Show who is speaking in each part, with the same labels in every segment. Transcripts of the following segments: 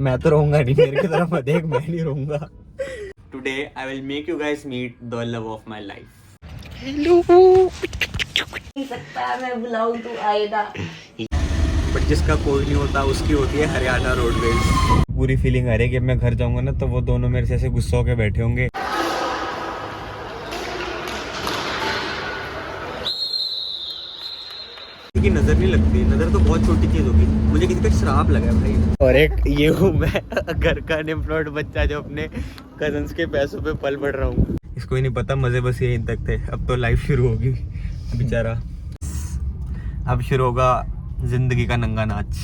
Speaker 1: मैं तो रहूंगा नहीं, मेरे की तरफ मत देख, मैं नहीं रहूंगा। Today I will make you guys meet the love of my life. Hello.
Speaker 2: नहीं सकता मैं बुलाऊं तो आएगा।
Speaker 1: बट जिसका कोई नहीं होता उसकी होती है हरियाणा रोडवेज। पूरी फीलिंग आ रही है कि अब मैं घर जाऊंगा ना तो वो दोनों मेरे से ऐसे गुस्सा होकर बैठे होंगे। की नजर नहीं लगती, नजर तो बहुत छोटी चीज होगी, मुझे किसी का श्राप लगा है भाई। और एक ये हूँ मैं, घर का अनएम्प्लॉयड बच्चा जो अपने कजन्स के पैसों पे पल बढ़ रहा हूँ। इसको ही नहीं पता मजे बस यहीं तक थे, अब तो लाइफ शुरू होगी बेचारा। अब शुरू होगा जिंदगी का नंगा नाच।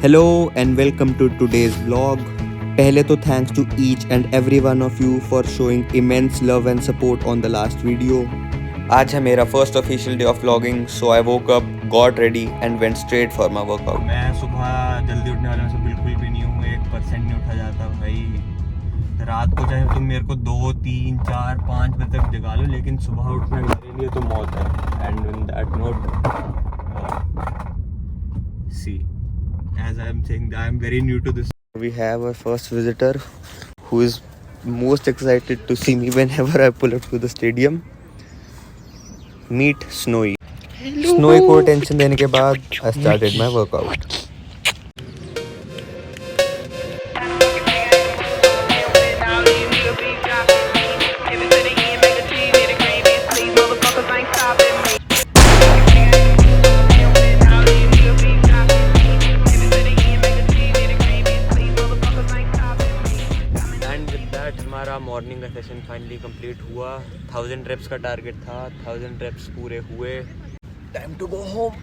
Speaker 1: Hello and welcome to today's vlog. पहले तो thanks to each and every one of you for showing immense love and support on the last video. आज है मेरा first official day of vlogging, so I woke up, got ready and went straight for my workout. मैं सुबह जल्दी उठने वाले में से बिल्कुल भी नहीं हूँ, 1% नहीं उठा जाता भाई। रात को चाहे तुम मेरे को 2, 3, 4, 5 बजे तक जगा लो, लेकिन सुबह उठना मेरे लिए तो मौत है। And in that note see, as I am saying, I am very new to this. We have our first visitor who is most excited to see me whenever I pull up to the stadium. Meet Snowy. Hello. Snowy को attention देने के बाद I started my workout. हमारा morning का session finally complete हुआ। 1000 wraps का target था, 1000 reps पूरे हुए। Time to go home.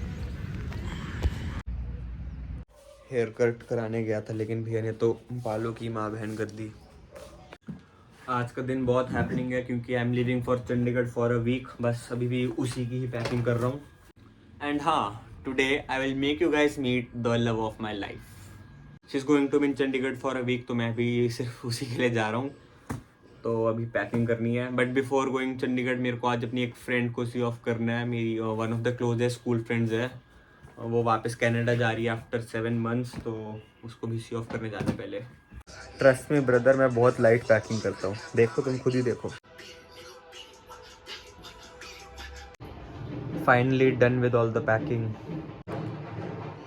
Speaker 1: Hair cut कराने गया था लेकिन भैया ने तो बालों की माँ बहन कर दी। आज का दिन बहुत हैपनिंग है क्योंकि I am living for Chandigarh for a week. बस अभी भी उसी की ही पैकिंग कर रहा हूँ। एंड हाँ, today I will make you guys meet the love of my life. She is going to be in Chandigarh for a week, तो मैं भी सिर्फ उसी के लिए जा रहा हूँ। तो अभी पैकिंग करनी है। बट बिफोर गोइंग चंडीगढ़ मेरे को आज अपनी एक फ्रेंड को सी ऑफ करना है। मेरी one of the closest school friends है, वो वापस कनाडा जा रही है आफ्टर 7 months, तो उसको भी सी ऑफ करने जाना पहले। ट्रस्ट मी ब्रदर, मैं बहुत लाइट पैकिंग करता हूँ, देखो तुम खुद ही देखो। Finally done with all the packing.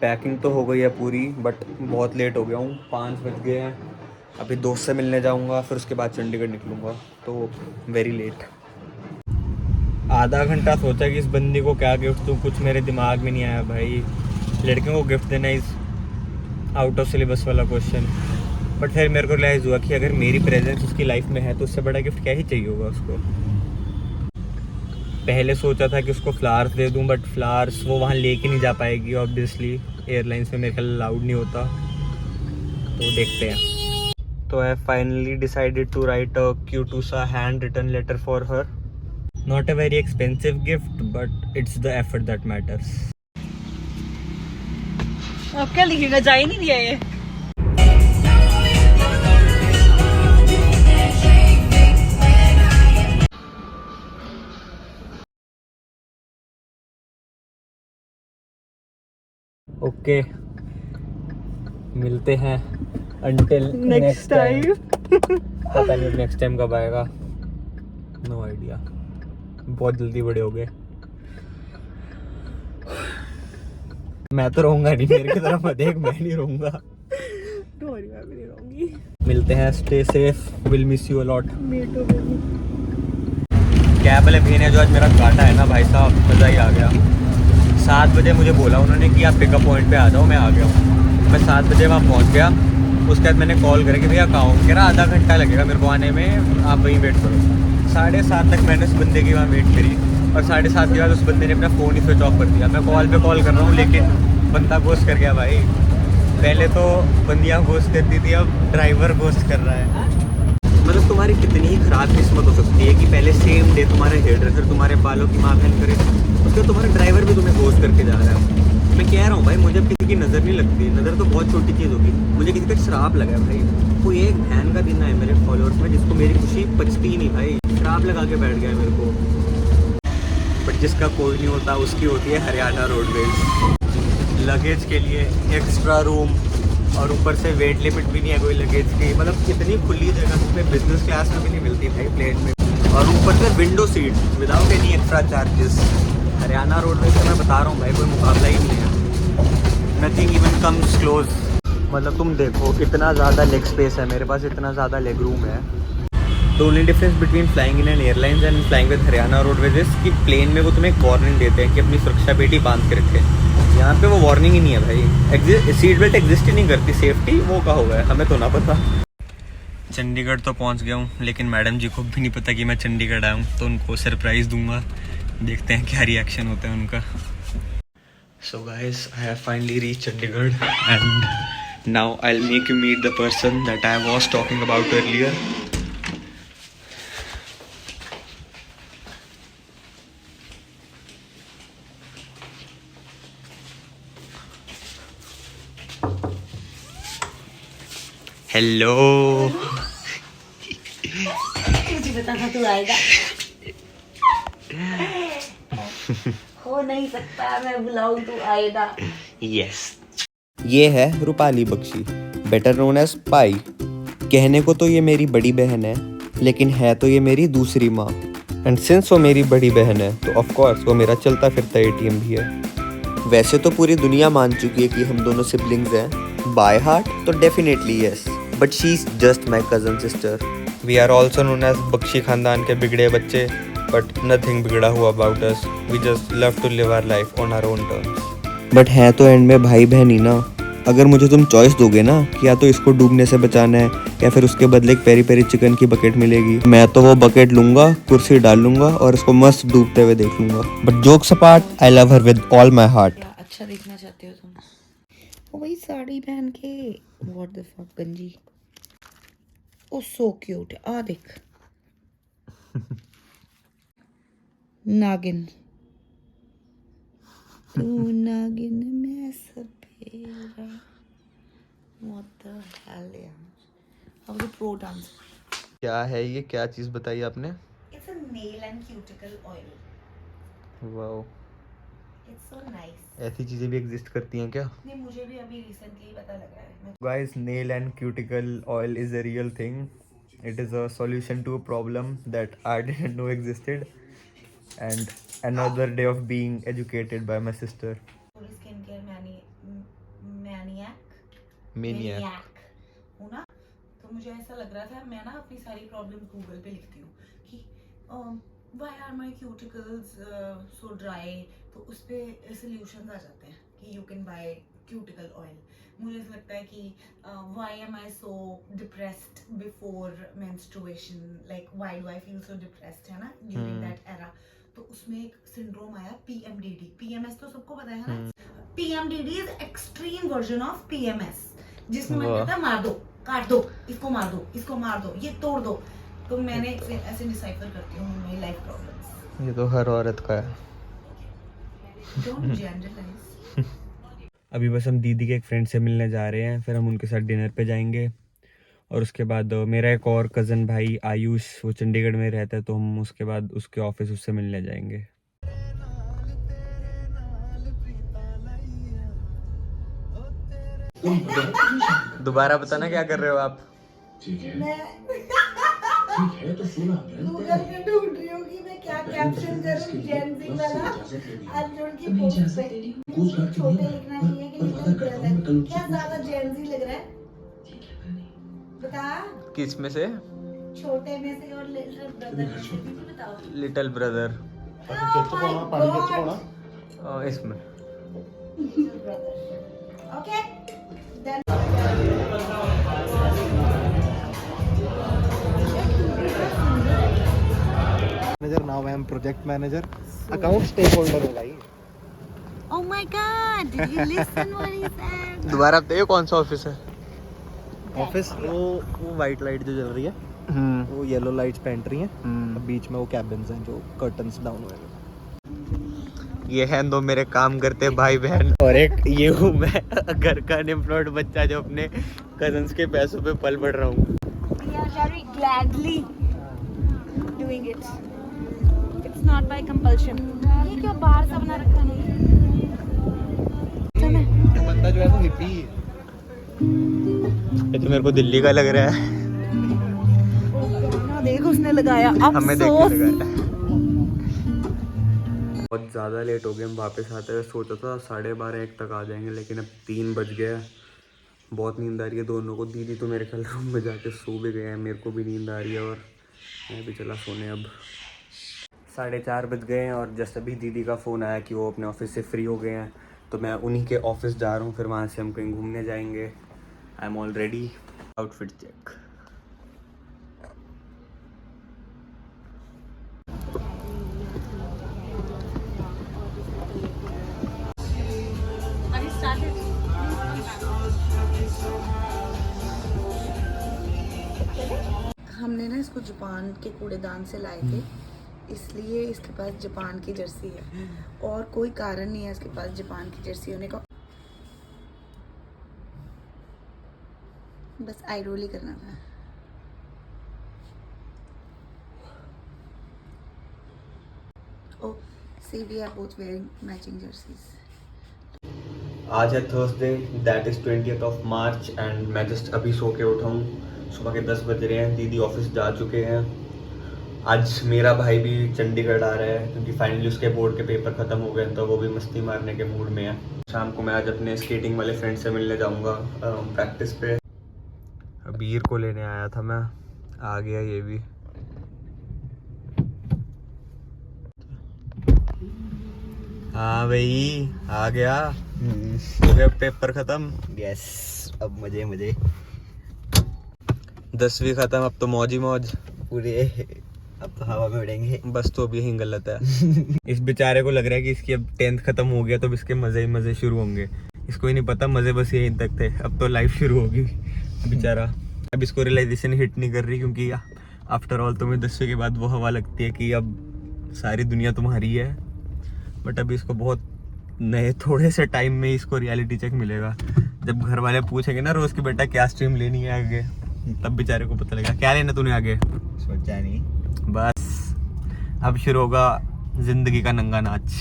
Speaker 1: Packing तो हो गई है पूरी, बट बहुत लेट हो गया हूँ, 5 बज गए हैं। अभी दोस्त से मिलने जाऊंगा, फिर उसके बाद चंडीगढ़ निकलूंगा, तो वेरी लेट। आधा घंटा सोचा कि इस बंदी को क्या गिफ्ट दूँ, कुछ मेरे दिमाग में नहीं आया भाई। लड़कियों को गिफ्ट देना इज़ आउट ऑफ सिलेबस वाला क्वेश्चन। बट फिर मेरे को रियलाइज़ हुआ कि अगर मेरी प्रेजेंस उसकी लाइफ में है तो उससे बड़ा गिफ्ट क्या ही चाहिए होगा उसको। पहले सोचा था कि उसको फ्लावर्स दे दूँ, बट फ्लावर्स वो वहाँ लेके नहीं जा पाएगी ऑब्वियसली, एयरलाइंस में मेरे ख्याल अलाउड नहीं होता, तो देखते हैं। So I finally decided to write a cute handwritten letter for her. Not a very expensive gift, but it's the effort that matters.
Speaker 2: अब क्या लिखेगा, जा ही नहीं दिया ये।
Speaker 1: Okay, मिलते हैं until next time. पता नहीं नेक्स्ट टाइम कब आएगा, नो आइडिया। बहुत जल्दी बड़े हो गए। मैं तो रहूंगा नहीं, मेरे की तरफ मत देख, मैं नहीं रहूंगा।
Speaker 2: मैं भी नहीं रहूंगी।
Speaker 1: मिलते हैं, stay safe, will miss you a lot.
Speaker 2: Baby
Speaker 1: cab वाले भैया ने जो आज मेरा काटा है ना भाई साहब, मज़ा ही आ गया। 7 बजे मुझे बोला उन्होंने कि आप पिकअप पॉइंट पे आ जाओ, मैं आ गया हूँ। मैं 7 बजे वहाँ पहुँच गया। उसके बाद मैंने कॉल करा कि भैया कहाँ हूँ, कह रहा आधा घंटा लगेगा मेरे को आने में, आप वहीं वेट करो। 7:30 तक मैंने उस बंदे की वहाँ वेट करी, और 7:30 के बाद उस बंदे ने अपना फ़ोन ही स्विच ऑफ कर दिया। मैं कॉल पे कॉल कर रहा हूँ लेकिन बंदा घोस्ट कर गया भाई। पहले तो बंदियाँ घोस्ट करती थी, अब ड्राइवर घोस्ट कर रहा है। मतलब तुम्हारी कितनी ही ख़राब किस्मत हो सकती है कि पहले सेम डे तुम्हारे हेयर ड्रेसर तुम्हारे बालों की माँ बहन करे, उसके बाद तुम्हारा ड्राइवर भी तुम्हें घोस्ट करके जा रहा है। मैं कह रहा हूँ भाई, मुझे किसी की नज़र नहीं लगती, नज़र तो बहुत छोटी चीज़ होगी, मुझे किसी का श्राप लगा है भाई। कोई एक बहन का दिन है मेरे फॉलोअर्स में जिसको मेरी खुशी पचती ही नहीं भाई, श्राप लगा के बैठ गया मेरे को। बट जिसका कोई नहीं होता उसकी होती है हरियाणा रोडवेज। लगेज के लिए एक्स्ट्रा रूम, और ऊपर से वेट लिमिट भी नहीं है कोई लगेज की। मतलब इतनी खुली जगह तुम्हें बिजनेस क्लास में भी नहीं मिलती भाई प्लेन में। और ऊपर से window seat without any extra charges. Haryana roadways से मैं बता रहा हूँ भाई, कोई मुकाबला ही नहीं है। Nothing even comes close. मतलब तुम देखो इतना ज़्यादा लेग स्पेस है मेरे पास, इतना ज़्यादा लेग रूम है। The only difference between flying in an airlines and flying with Haryana roadways is कि प्लेन में वो तुम्हें एक वार्निंग देते हैं कि अपनी सुरक्षा पेटी बांध के रखे। यहाँ पे वो वार्निंग ही नहीं है भाई, सीट बेल्ट एग्जिस्ट ही नहीं करती। सेफ्टी वो का हुआ है, हमें तो ना पता। चंडीगढ़ तो पहुँच गया हूँ, लेकिन मैडम जी को भी नहीं पता कि मैं चंडीगढ़ आया हूँ, तो उनको सरप्राइज़ दूंगा। देखते हैं क्या रिएक्शन होता है उनका। So guys, I have finally reach Chandigarh and now I will make you meet the person that I was talking about earlier. Hello.
Speaker 2: मुझे पता था तू आएगा। हो नहीं सकता, मैं बुलाऊं तू आएगा।
Speaker 1: यस। ये है Rupali Bakshi, better known as Pi. कहने को तो ये मेरी बड़ी बहन है, लेकिन है तो ये मेरी दूसरी माँ। एंड सिंस वो मेरी बड़ी बहन है तो ऑफ कोर्स वो मेरा चलता फिरता एटीएम भी है। वैसे तो पूरी दुनिया मान चुकी है कि हम दोनों सिबलिंग्स हैं। बाय हार्ट तो definitely yes, but she is just my cousin sister. We are also known as Bakshi खानदान के बिगड़े बच्चे, बट नथिंग बिगड़ा हुआ about us. We just love to live our life on our own terms. But है तो and में भाई बहन ही ना। अगर मुझे तुम चॉइस दोगे ना कि या तो इसको डूबने से बचाना है या फिर उसके बदले एक पेरी पेरी चिकन की बकेट मिलेगी, मैं तो वो बकेट लूंगा, कुर्सी डाल लूंगा और इसको मस्त डूबते हुए देख लूंगा। But jokes apart, I love her with all my heart.
Speaker 2: अच्छा देखना चाहते हो तुम? वही साड़ी पहन के, व्हाट द फक गंजी। ओ सो क्यूट। आ देख नागिन, तू नागिन मैं सपेरा। व्हाट द हेल यार। अब प्रो डांस।
Speaker 1: क्या है ये, क्या चीज बताई आपने?
Speaker 2: It's a nail and cuticle oil.
Speaker 1: Wow,
Speaker 2: it's so nice.
Speaker 1: ऐसी चीजें भी एग्जिस्ट करती हैं क्या?
Speaker 2: नहीं, मुझे भी अभी रिसेंटली पता लगा है।
Speaker 1: Guys, nail and cuticle oil is a real thing. It is a solution to a problem that I didn't know existed. And another day of being educated by my sister.
Speaker 2: Skin care
Speaker 1: Maniac.
Speaker 2: हूँ ना, तो मुझे ऐसा लग रहा था, मैं ना अपनी सारी प्रॉब्लम गूगल पे लिखती हूँ कि why are my cuticles so dry, तो उस पे सॉल्यूशंस आ जाते हैं कि you can buy cuticle oil. मुझे ऐसा लगता है कि why am I so depressed before menstruation, like why do I feel so depressed, है ना, ड्यूरिंग दैट एरा। तो उसमें एक सिंड्रोम आया PMDD। PMS तो सबको पता है ना। PMDD is extreme version of PMS, जिसमें मन करता है मार दो, काट दो, इसको मार दो, इसको मार दो, ये तोड़ दो। तो मैंने फिर ऐसे डिसाइफर करती हूँ मेरी लाइफ प्रॉब्लम्स।
Speaker 1: ये तो हर औरत का है।
Speaker 2: Don't generalise.
Speaker 1: अभी बस हम दीदी के एक फ्रेंड से मिलने जा रहे हैं, फिर हम उनके साथ डिनर पे जाएंगे। और उसके बाद मेरा एक और कज़न भाई आयुष, वो चंडीगढ़ में रहता है, तो हम उसके बाद उसके ऑफिस उससे मिलने जाएंगे। दोबारा बताना क्या कर रहे हो आप?
Speaker 2: तो सुना गूगल पे ढूंढ रही हूँ कि मैं क्या कैप्शन करूँ जेनजी वाला अर्जुन की पोस्ट पे। छोटे लिखना चाहिए कि लिटिल ब्रदर, क्या ज्यादा जेनजी लग रहा है? बता
Speaker 1: किस में से?
Speaker 2: छोटे में से और लिटिल ब्रदर में से भी बताओ।
Speaker 1: Little brother. इसमें
Speaker 2: little brother. Okay then
Speaker 3: manager, now I am project manager, account stakeholder है भाई।
Speaker 2: Oh my God! Did you listen what he said?
Speaker 1: दोबारा बताइए कौन सा ऑफिस है?
Speaker 3: ऑफिस वो वाइट लाइट जो जल रही है, वो येलो लाइट्स पे एंट्री है, बीच में वो कैबिन्स हैं जो कर्टन्स डाउन हुए हैं।
Speaker 1: ये हैं दो मेरे काम करते भाई बहन, और एक ये हूँ मैं, घर का अनएम्प्लॉयड बच्चा जो अपने कजन्स के पैसों पे पल बढ़ रहा हूँ।
Speaker 2: We are very gladly doing it. It's not by compulsion. ये क्या बाहर सा बना रखा है? कसम है।
Speaker 3: बंदा जो है वो हिप्पी है।
Speaker 1: ये तो मेरे को दिल्ली का लग रहा है।
Speaker 2: देख उसने लगाया,
Speaker 1: हमें देख के
Speaker 2: अफसोस।
Speaker 1: लगाया। बहुत ज़्यादा लेट हो गए हम वापस आते हुए। सोचा था 12:30-1 तक आ जाएंगे, लेकिन अब 3 बज गया। बहुत नींद आ रही है दोनों को। दीदी तो मेरे ख्याल रूम में जाके सो भी गए हैं, मेरे को भी नींद आ रही है और मैं भी चला सोने। अब 4:30 बज गए हैं और जस्ट अभी दीदी का फ़ोन आया कि वो अपने ऑफिस से फ्री हो गए हैं, तो मैं उन्हीं के ऑफिस जा रहा हूँ। फिर वहाँ से हम कहीं घूमने जाएंगे। I am already. Outfit check.
Speaker 2: हमने ना इसको जापान के कूड़ेदान से लाए थे, इसलिए इसके पास जापान की जर्सी है और कोई कारण नहीं है इसके पास जापान की जर्सी होने का। बस आई रोल ही करना था। Oh, see, we are both wearing matching jerseys.
Speaker 1: आज है Thursday, that is 20th March and मैं जस्ट अभी सो के उठा हूँ। सुबह के 10 बज रहे हैं। दीदी ऑफिस जा चुके हैं। आज मेरा भाई भी चंडीगढ़ आ रहा है क्योंकि फाइनली उसके बोर्ड के पेपर ख़त्म हो गए, तो वो भी मस्ती मारने के मूड में है। शाम को मैं आज अपने स्केटिंग वाले फ्रेंड से मिलने जाऊँगा प्रैक्टिस पे। अबीर को लेने आया था मैं, आ गया ये भी। हाँ भाई आ गया। हो गया पेपर खत्म।
Speaker 3: यस, अब मजे मजे
Speaker 1: 10वीं खत्म, अब तो मौज ही मौज
Speaker 3: पूरे। अब तो हवा में उड़ेंगे।
Speaker 1: बस। तो अभी यही गलत है। इस बेचारे को लग रहा है कि इसकी अब 10th खत्म हो गया तो अब इसके मजे ही मजे शुरू होंगे। इसको ही नहीं पता मजे बस यहीं तक थे, अब तो लाइफ शुरू होगी बेचारा। अब इसको रियलाइजेशन हिट नहीं कर रही क्योंकि आफ्टर ऑल तुम्हें 10वीं के बाद वो हवा लगती है कि अब सारी दुनिया तुम्हारी है। बट अभी इसको बहुत नए थोड़े से टाइम में इसको रियलिटी चेक मिलेगा। जब घर वाले पूछेंगे ना रोज की बेटा क्या स्ट्रीम लेनी है आगे, तब बेचारे को पता लगेगा क्या लेना तूने आगे।
Speaker 3: सोचा नहीं।
Speaker 1: बस अब शुरू होगा जिंदगी का नंगा नाच।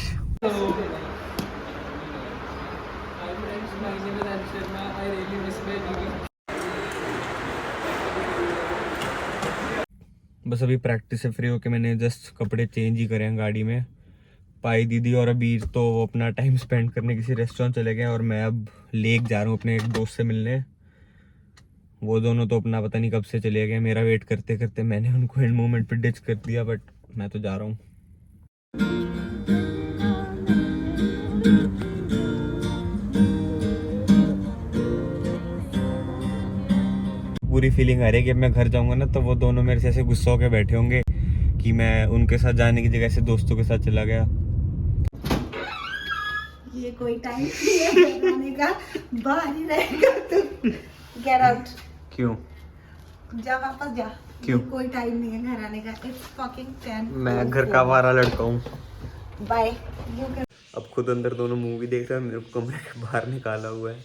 Speaker 1: बस अभी प्रैक्टिस से फ्री होके मैंने जस्ट कपड़े चेंज ही करे हैं गाड़ी में। पाई दीदी और अभी तो वो अपना टाइम स्पेंड करने किसी रेस्टोरेंट चले गए और मैं अब लेक जा रहा हूँ अपने एक दोस्त से मिलने। वो दोनों तो अपना पता नहीं कब से चले गए, मेरा वेट करते करते मैंने उनको एंड मोमेंट पे डिच कर दिया। बट मैं तो जा रहा हूँ। पूरी फीलिंग आ रही है कि अब मैं घर जाऊंगा ना तो वो दोनों मेरे से ऐसे गुस्सा होकर बैठे होंगे कि मैं उनके साथ जाने की जगह से दोस्तों के साथ चला गया।
Speaker 2: ये कोई टाइम नहीं है जाने का, बाहर ही रहेगा तू। Get out.
Speaker 1: क्यों?
Speaker 2: जा वापस जा।
Speaker 1: क्यों?
Speaker 2: ये कोई टाइम नहीं है घर आने का। It's fucking 10।
Speaker 1: मैं घर का आवारा लड़का हूँ।
Speaker 2: बाय। You can.
Speaker 1: अब खुद अंदर दोनों मूवी देख रहे हैं, मेरे को कमरे के बाहर निकाला हुआ है।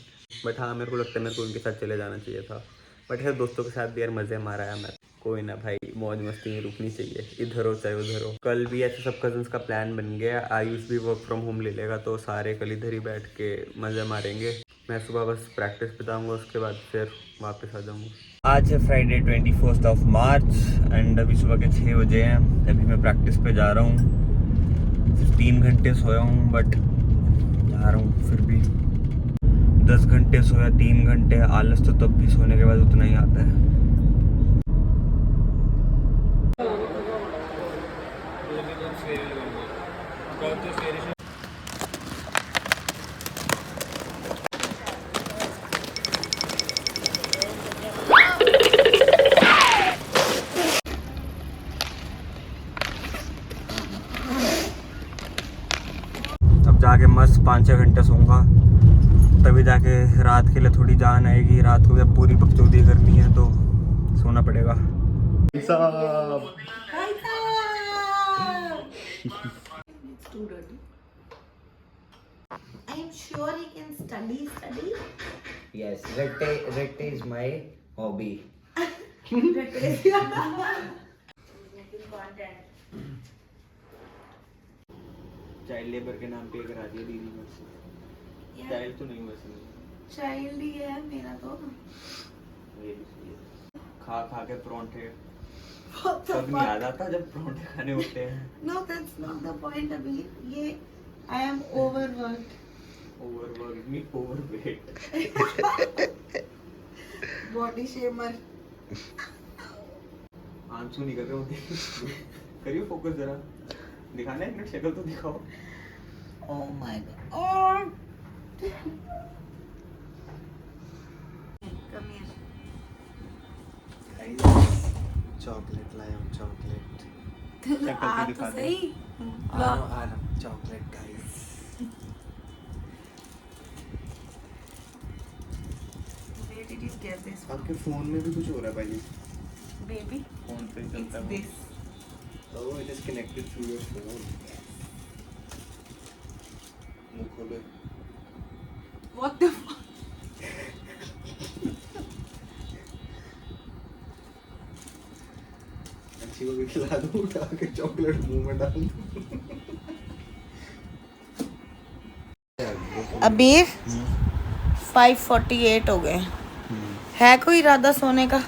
Speaker 1: बट हाँ मेरे को लगता है मेरे को उनके साथ चले जाना चाहिए था। बट है दोस्तों के साथ भी यार मज़े मारा है मैं। कोई ना भाई, मौज मस्ती में रुकनी चाहिए, इधर हो चाहे उधर हो। कल भी ऐसे सब कजन्स का प्लान बन गया। आयुष भी वर्क फ्रॉम होम ले लेगा तो सारे कल इधर ही बैठ के मज़े मारेंगे। मैं सुबह बस प्रैक्टिस पे जाऊँगा, उसके बाद फिर वापस आ जाऊँगा। आज है फ्राइडे 21 मार्च एंड अभी सुबह के 6 बजे हैं। अभी मैं प्रैक्टिस पे जा रहा हूँ। सिर्फ 3 घंटे सोया हूँ बट जा रहा हूँ। फिर भी 10 घंटे सोया, 3 घंटे आलस तो तब भी सोने के बाद उतना ही आता है। अब जाके मस्त 5-6 घंटे सोऊंगा, तभी जाके रात के लिए थोड़ी जान आएगी। रात को जब पूरी बकचोदी करनी है तो सोना पड़ेगा।
Speaker 2: It's too dirty. I am sure he can study.
Speaker 3: Yes, Recte is my hobby.
Speaker 1: Child labour के नाम पे करा दिया दीदी मुझसे। चाइल्ड तो नहीं हुआ इसमें,
Speaker 2: चाइल्ड ही है मेरा तो।
Speaker 1: ये भी सही है। खा खा के परोंठे
Speaker 2: What the
Speaker 1: कब नहीं
Speaker 2: fuck?
Speaker 1: याद आता जब परोंठे खाने होते हैं।
Speaker 2: No, that's not the point अभी। ये I am overworked.
Speaker 1: ओवरवर्क नहीं, ओवरवेट।
Speaker 2: Body shamer.
Speaker 1: आंसू निकल रहे होते हैं। करिए फोकस जरा, दिखाना एक मिनट शक्ल तो दिखाओ।
Speaker 2: Oh my god. Come here.
Speaker 3: Chocolate लाया हूँ, चॉकलेट।
Speaker 1: शक्ल तो
Speaker 2: आ तो
Speaker 1: दिखा दे।
Speaker 2: सही।
Speaker 3: आ रहा chocolate guys.
Speaker 2: Where did you get this from?
Speaker 3: आपके फोन में भी कुछ हो रहा है भाई।
Speaker 2: Baby,
Speaker 1: फोन पे
Speaker 2: it's
Speaker 1: चलता है
Speaker 2: this.
Speaker 3: Oh, it is connected through your phone. मुंह खोलो।
Speaker 2: What the fuck?
Speaker 3: अच्छी को भी खिला दो, उठा के चॉकलेट मुंह में डाल दो।
Speaker 2: अभी 5:48 हो गए। है कोई इरादा सोने का?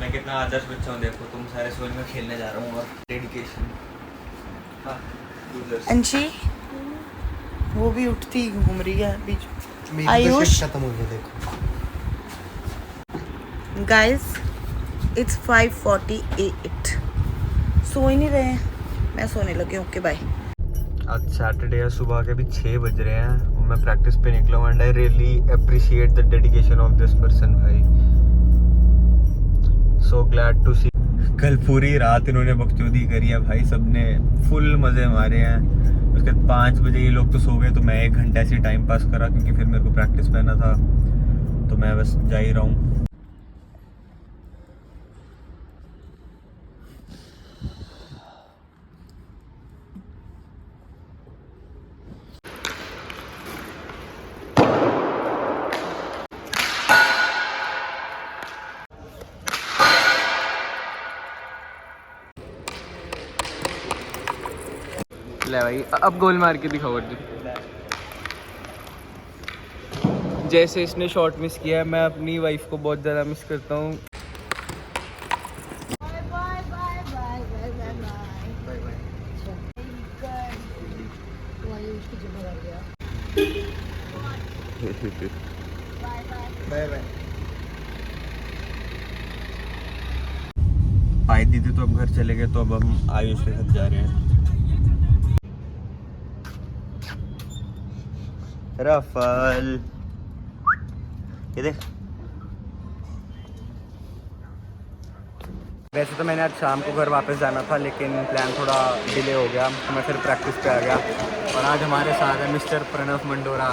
Speaker 1: मैं कितना आदर्श बच्चा हूँ, देखो तुम सारे सोच में खेलने जा रहा हूँ और डेडिकेशन। हाँ, losers।
Speaker 2: अंशी वो भी उठती घूम रही है बीच में।
Speaker 3: मेरी तो
Speaker 2: आयुष।
Speaker 3: शिफ्ट खत्म हो गई देखो।
Speaker 2: Guys it's 5:48। सो ही नहीं रहे हैं, मैं सोने लगी हूँ। Okay bye.
Speaker 1: आज सैटरडे है, सुबह के भी 6 बज रहे हैं और मैं प्रैक्टिस पे निकला हूँ and I really appreciate the dedication of this person भाई। सो ग्लैड टू सी। कल पूरी रात इन्होंने बकचोदी करी है भाई, सबने फुल मज़े मारे हैं। उसके बाद 5 बजे ये लोग तो सो गए, तो मैं 1 घंटा ऐसे टाइम पास करा क्योंकि फिर मेरे को प्रैक्टिस पे आना था, तो मैं बस जा ही रहा हूँ।
Speaker 4: ले भाई अब गोल मार के दिखाओ अर्जुन। जैसे इसने शॉट मिस किया है, मैं अपनी वाइफ को बहुत ज़्यादा मिस करता हूँ।
Speaker 3: Bye bye.
Speaker 1: पाई दीदी तो अब घर चले गए, तो अब हम आयुष के साथ जा रहे हैं। रफल ये देख। वैसे तो मैंने आज शाम को घर वापस जाना था, लेकिन प्लान थोड़ा डिले हो गया, तो मैं फिर प्रैक्टिस पे आ गया। और आज हमारे साथ है मिस्टर प्रणव मंडोरा।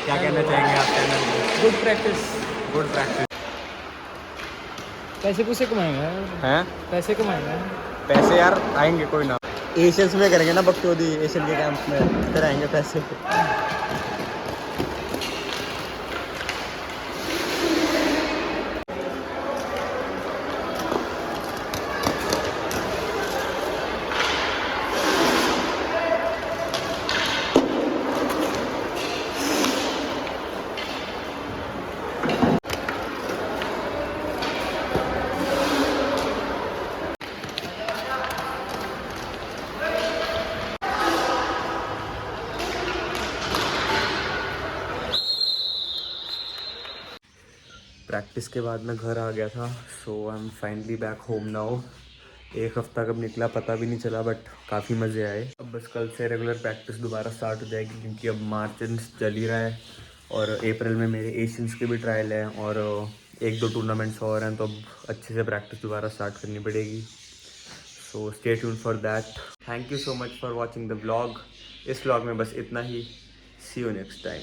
Speaker 1: क्या कहना चाहेंगे आप चैनल पे?
Speaker 4: Good practice.
Speaker 1: Good practice.
Speaker 4: पैसे पूसे कमाएंगे,
Speaker 1: हैं
Speaker 4: पैसे कमाएंगे।
Speaker 1: पैसे यार आएंगे, कोई ना। एशियंस में करेंगे ना बकचोदी, एशियन के कैंप में फिर आएंगे पैसे। प्रैक्टिस के बाद मैं घर आ गया था, so I am finally back home now. 1 हफ्ता कब निकला पता भी नहीं चला, बट काफ़ी मज़े आए। अब बस कल से रेगुलर प्रैक्टिस दोबारा स्टार्ट हो जाएगी, क्योंकि अब मार्च चल ही रहा है और अप्रैल में मेरे एशियंस के भी ट्रायल हैं और 1-2 टूर्नामेंट्स और हैं, तो अब अच्छे से प्रैक्टिस दोबारा स्टार्ट करनी पड़ेगी। So stay tuned for that. Thank you so much for watching the vlog. इस व्लॉग में बस इतना ही। सी यू नेक्स्ट टाइम।